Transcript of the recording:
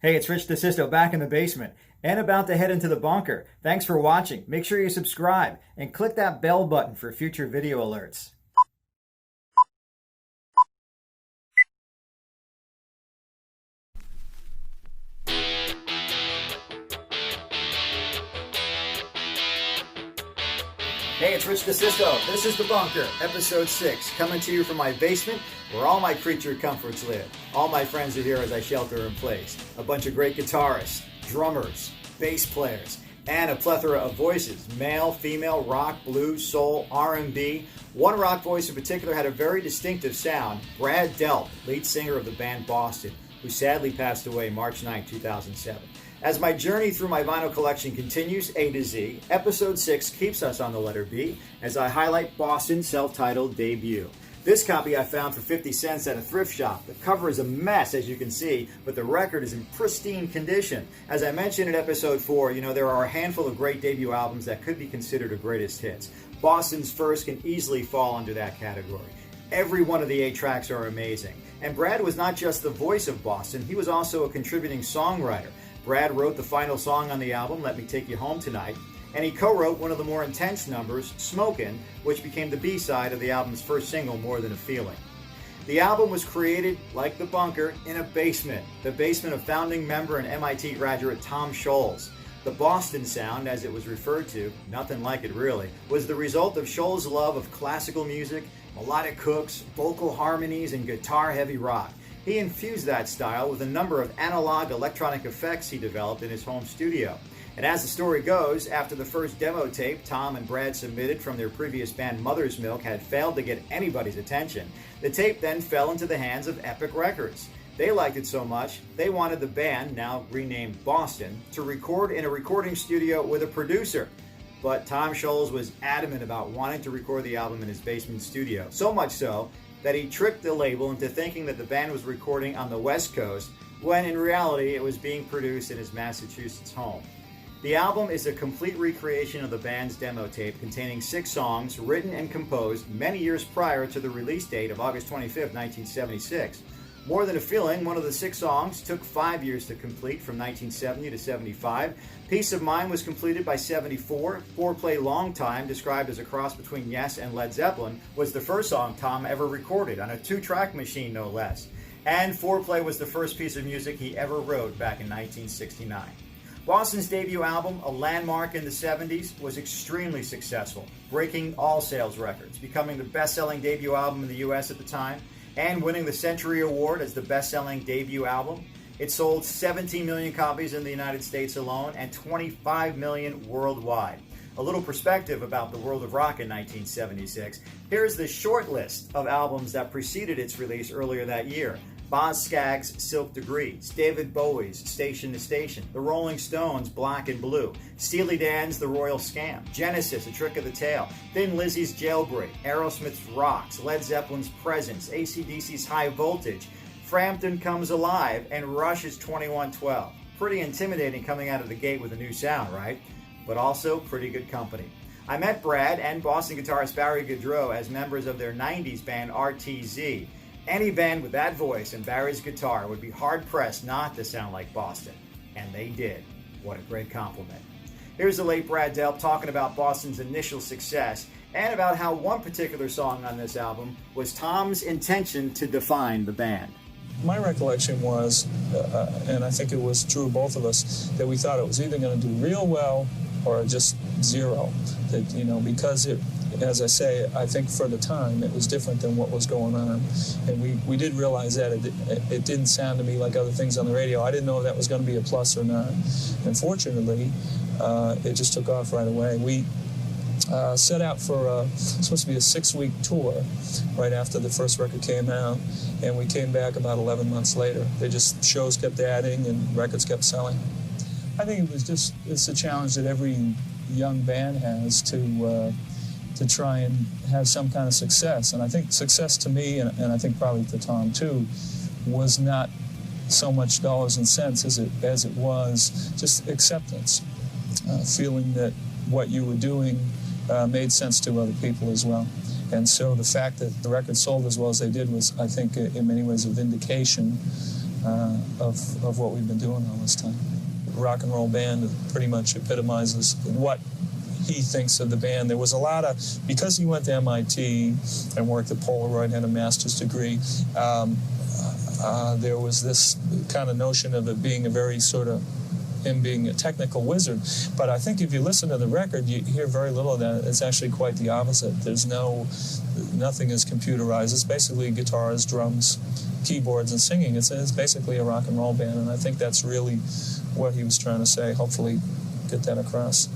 Hey, it's Rich DeSisto back in the basement and about to head into the bunker. Thanks for watching. Make sure you subscribe and click that bell button for future video alerts. Hey, it's Rich DeSisto. This is The Bunker, Episode 6, coming to you from my basement where all my creature comforts live. All my friends are here as I shelter in place. A bunch of great guitarists, drummers, bass players, and a plethora of voices. Male, female, rock, blues, soul, R&B. One rock voice in particular had a very distinctive sound. Brad Delp, lead singer of the band Boston, who sadly passed away March 9, 2007. As my journey through my vinyl collection continues A to Z, Episode 6 keeps us on the letter B as I highlight Boston's self-titled debut. This copy I found for 50 cents at a thrift shop. The cover is a mess, as you can see, but the record is in pristine condition. As I mentioned in Episode 4, there are a handful of great debut albums that could be considered a greatest hits. Boston's first can easily fall under that category. Every one of the 8 tracks are amazing. And Brad was not just the voice of Boston, he was also a contributing songwriter. Brad wrote the final song on the album, Let Me Take You Home Tonight, and he co-wrote one of the more intense numbers, Smokin', which became the B-side of the album's first single, More Than a Feeling. The album was created, like The Bunker, in a basement, the basement of founding member and MIT graduate Tom Scholz. The Boston sound, as it was referred to, nothing like it really, was the result of Scholz' love of classical music, melodic hooks, vocal harmonies, and guitar-heavy rock. He infused that style with a number of analog electronic effects he developed in his home studio. And as the story goes, after the first demo tape Tom and Brad submitted from their previous band Mother's Milk had failed to get anybody's attention, the tape then fell into the hands of Epic Records. They liked it so much, they wanted the band, now renamed Boston, to record in a recording studio with a producer. But Tom Scholz was adamant about wanting to record the album in his basement studio, so much so that he tricked the label into thinking that the band was recording on the West Coast, when in reality it was being produced in his Massachusetts home. The album is a complete recreation of the band's demo tape containing 6 songs written and composed many years prior to the release date of August 25, 1976. More Than a Feeling, one of the 6 songs, took 5 years to complete from 1970 to 75. Peace of Mind was completed by 74. Foreplay Long Time, described as a cross between Yes and Led Zeppelin, was the first song Tom ever recorded, on a 2-track machine no less. And Foreplay was the first piece of music he ever wrote back in 1969. Boston's debut album, a landmark in the 70s, was extremely successful, breaking all sales records, becoming the best-selling debut album in the US at the time, and winning the Century Award as the best-selling debut album. It sold 17 million copies in the United States alone and 25 million worldwide. A little perspective about the world of rock in 1976. Here's the short list of albums that preceded its release earlier that year. Boz Scaggs' Silk Degrees, David Bowie's Station to Station, The Rolling Stones' Black and Blue, Steely Dan's The Royal Scam, Genesis' A Trick of the Tail, Thin Lizzy's Jailbreak, Aerosmith's Rocks, Led Zeppelin's Presence, AC/DC's High Voltage, Frampton Comes Alive, and Rush's 2112. Pretty intimidating coming out of the gate with a new sound, right? But also pretty good company. I met Brad and Boston guitarist Barry Goudreau as members of their 90s band RTZ. Any band with that voice and Barry's guitar would be hard-pressed not to sound like Boston. And they did. What a great compliment. Here's the late Brad Delp talking about Boston's initial success and about how one particular song on this album was Tom's intention to define the band. My recollection was, and I think it was true of both of us, that we thought it was either going to do real well or just zero. That, because it, as I say, I think for the time it was different than what was going on. And we did realize that it didn't sound to me like other things on the radio. I didn't know if that was going to be a plus or not. And fortunately, it just took off right away. We set out for supposed to be a 6-week tour right after the first record came out, and we came back about 11 months later. Shows kept adding and records kept selling. I think it's a challenge that every young band has to try and have some kind of success. And I think success to me, and I think probably to Tom too, was not so much dollars and cents as it was just acceptance, feeling that what you were doing made sense to other people as well. And so the fact that the record sold as well as they did was, I think, in many ways a vindication of what we've been doing all this time. Rock and roll band pretty much epitomizes what he thinks of the band. There was a lot of, because he went to MIT and worked at Polaroid, had a master's degree, there was this kind of notion of it being a very sort of, him being a technical wizard. But I think if you listen to the record, you hear very little of that. It's actually quite the opposite. Nothing is computerized. It's basically guitars, drums, keyboards, and singing. It's basically a rock and roll band, and I think that's really what he was trying to say. Hopefully get that across.